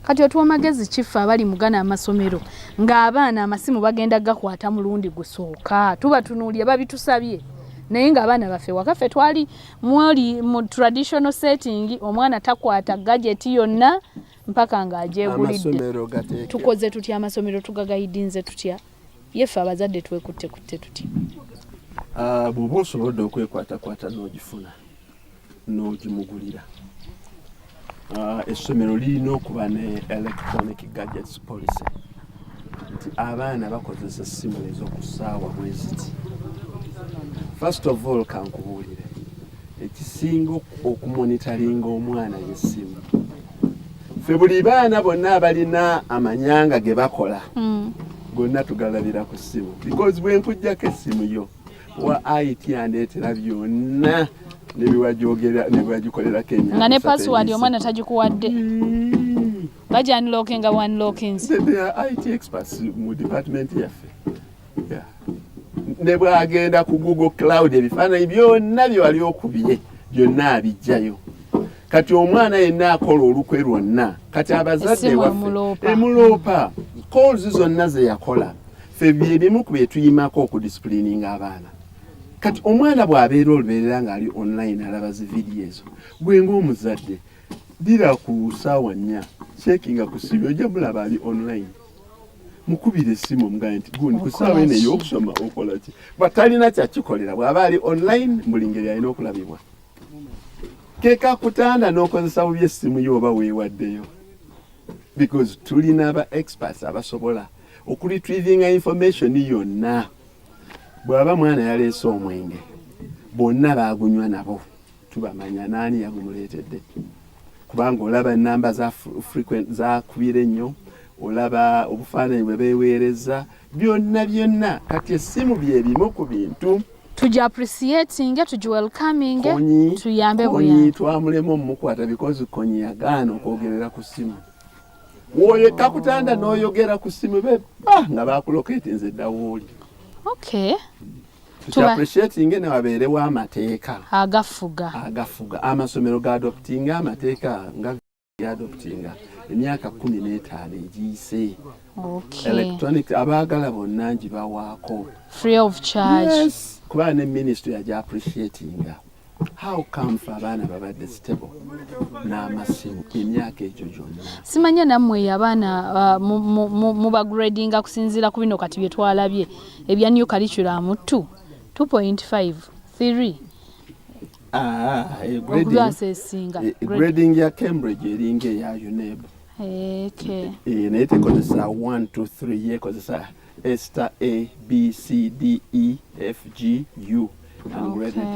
kati otuwa magezi chifa abali mugana amasomero ng'abaana amasimu bagenda gakwata mulundi gusooka tuba tunuulye babitusabye naye ng'abaana baffe wakaffe twali mu traditional setting omwana takwata gadget yonna mpaka ng'ajeegulidde tukoze tutya amasomero tugagayidinze tutya yeffe abazadde twekutte tutya bw'oba osobodde okwekwatakwata n'ogifuna n'ogimugulira essomero lirina okuba ne electronic gadgets policy nti abaana bakozesa essimu ezo ku ssaawa bwe ziti. First of all kankubuulire ekisinga okumonitaringa omwana y'essimu ffe buli baana bonna abalina amanyanga ge bakola gonna tugalabira ku ssimu because bwe nkuggyako essimu yo wa IT andeetera byonna nebiwagikolera Kenya nga ne password omwana tagikuwadde baja unlocking nga one lockings they are IT experts mu department yaffe ne bwagenda ku Google Cloud ebifaananyi byonna bye wali okubye byonna abijjayo kati omwana yenna akola olukwe lwonna kati abazadde waffe emuloopa calls zonna ze yakola ffe byebimu ku bye tuyimako okudisciplininga abaana kati omwana bw'abeera olubeerera ng'ali online alaba zi video ezo gwe ng'omuzadde dira ku ssaawa 4 checkinga ku ssimu ojja mulaba ali online mukubira essimu omugaye nti gundi ku ssaawa eno ey'okusoma okola ki batalina kyakikolera bw'aba ali online buli ngeri alina okulabibwa keeka kutanda n'okozesa bubi essimu yo oba weewaddeyo because tulina aba experts abasobola okuretrievinga information yonna bw'aba mwana yaleese omwenge bonna baagunywa nabo tubamanya naani yagumuleetedde kubanga olaba enamba za frequent zakubira ennyo olaba obufaananyi bwe beeweereza byonna kati essimu byebimu ku bintu tuja appreciating tuji welcoming tuyambe konyi twamulema omukwata because konyi yagaana okwogerera ku ssimu woyo kakutanda n'oyogera ku ssimu be nga baakuloketinze eddawooli okay appreciating ne wabeerewo amateeka agafuga amasomero ga adopting amateeka nga adopting emyaka 15 egiyise electronic abaagala bonna ngibawaako free of charge yes kuba ne ministry ya appreciating how come abaana babadde stable n'amasimu emyaka egyo gyonna simanya nammwe abaana mubagrading kusinziira ku bino kati bye twalabye ebya new curriculum 2.5 3 grading ya Cambridge eringa eya UNEB naye tekozesa 1 2 3 yekozesa A B C D E F G U and graded